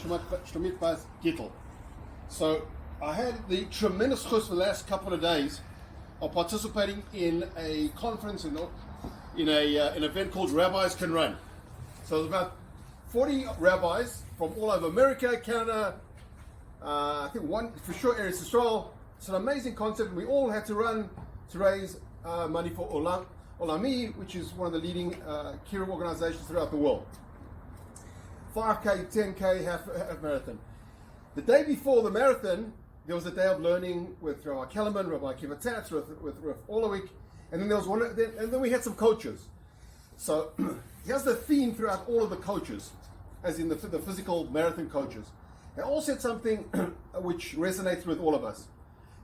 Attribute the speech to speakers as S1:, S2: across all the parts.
S1: and Shlomit Bas Gittel. So I had the tremendous chus for the last couple of days of participating in a conference in an event called Rabbis Can Run. So there's about 40 rabbis from all over America, Canada, I think one for sure, Eretz Yisrael. It's an amazing concept. We all had to run to raise money for Olami, which is one of the leading Kiruv organizations throughout the world. 5K, 10K, half marathon. The day before the marathon, there was a day of learning with Rabbi Kellerman, Rabbi Kivatatz, with Rav Orlowik, and then there was and then we had some coaches. So here's the theme throughout all of the coaches, as in the physical marathon coaches. They all said something which resonates with all of us.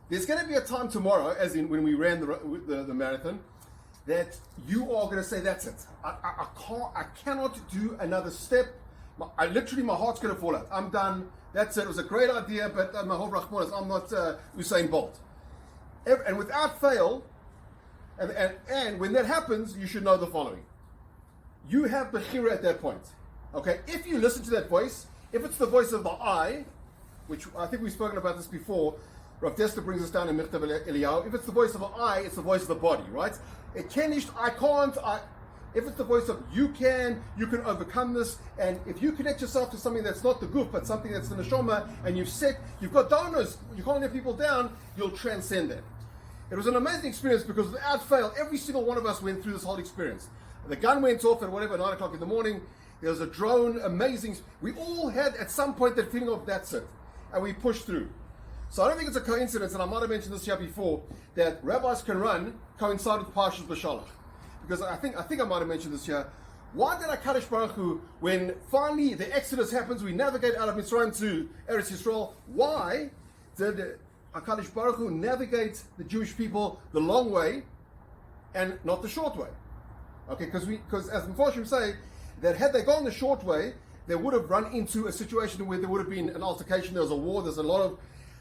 S1: There's going to be a time tomorrow, as in when we ran the marathon, that you are going to say, that's it. I cannot do another step. My heart's going to fall out. I'm done. That's it. It was a great idea, but I'm not Usain Bolt. And without fail, and when that happens, you should know the following. You have Bechira at that point. Okay? If you listen to that voice, if it's the voice of the I, which I think we've spoken about this before, Rav Desta brings us down in Michtav Eliyahu. If it's the voice of the I, it's the voice of the body, right? It can nicht, I can't, if it's the voice of you can overcome this, and if you connect yourself to something that's not the goof, but something that's the neshama, and you've got donors, you can't let people down, you'll transcend that. It was an amazing experience because without fail, every single one of us went through this whole experience. The gun went off at 9 o'clock in the morning, there was a drone, amazing. We all had at some point that feeling of that's it, and we pushed through. So I don't think it's a coincidence, and I might have mentioned this here before, that Rabbis Can Run coincided with Parshas B'Shalach. Because I think I might have mentioned this here. Why did HaKadosh Baruch Hu, when finally the Exodus happens, we navigate out of Mitzrayim to Eretz Yisrael, why did HaKadosh Baruch Hu navigate the Jewish people the long way and not the short way? Okay, because as the Mephoshim say, that had they gone the short way, they would have run into a situation where there would have been an altercation, there was a war, there's a lot of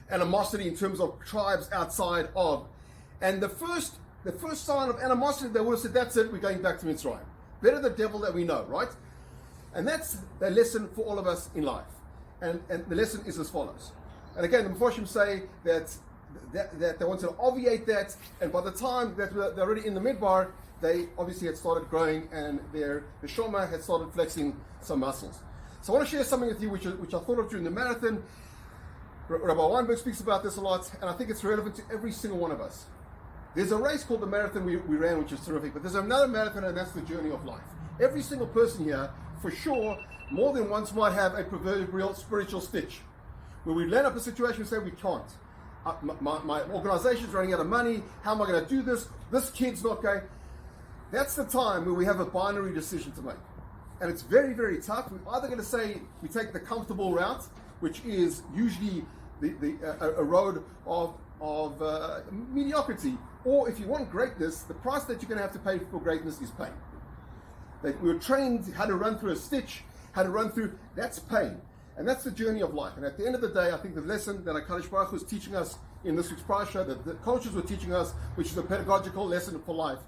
S1: animosity in terms of tribes outside of. And the first sign of animosity, they would have said, that's it, we're going back to Mitzrayim. Better the devil that we know, right? And that's the lesson for all of us in life. And the lesson is as follows. And again, the Mephoshim say that they want to obviate that, and by the time that they're already in the Midbar, they obviously had started growing and the Shoma had started flexing some muscles. So I want to share something with you which I thought of during the marathon. Rabbi Weinberg speaks about this a lot, and I think it's relevant to every single one of us. There's a race called the marathon we ran, which is terrific, but there's another marathon, and that's the journey of life. Every single person here, for sure, more than once might have a proverbial spiritual stitch, where we land up in a situation and say, we can't. My organization's running out of money, how am I going to do this? This kid's not going. That's the time where we have a binary decision to make. And it's very, very tough. We're either going to say we take the comfortable route, which is usually a road of mediocrity, or if you want greatness, the price that you're going to have to pay for greatness is pain. That we were trained how to run through a stitch, how to run through, that's pain. And that's the journey of life. And at the end of the day, I think the lesson that HaKadosh Baruch Hu is teaching us in this week's parasha, that the coaches were teaching us, which is a pedagogical lesson for life,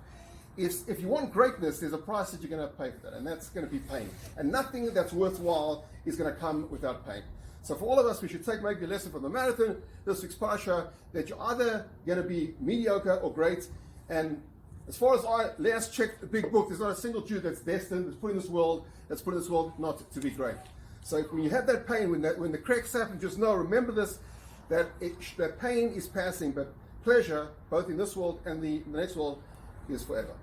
S1: is if you want greatness, there's a price that you're going to have to pay for that, and that's going to be pain. And nothing that's worthwhile is going to come without pain. So for all of us, we should take maybe a lesson from the marathon, this week's parasha, that you're either going to be mediocre or great. And as far as I last checked the big book, there's not a single Jew that's destined, that's put in this world not to be great. So when you have that pain, when the cracks happen, just know, remember this, that pain is passing, but pleasure, both in this world and the next world, is forever.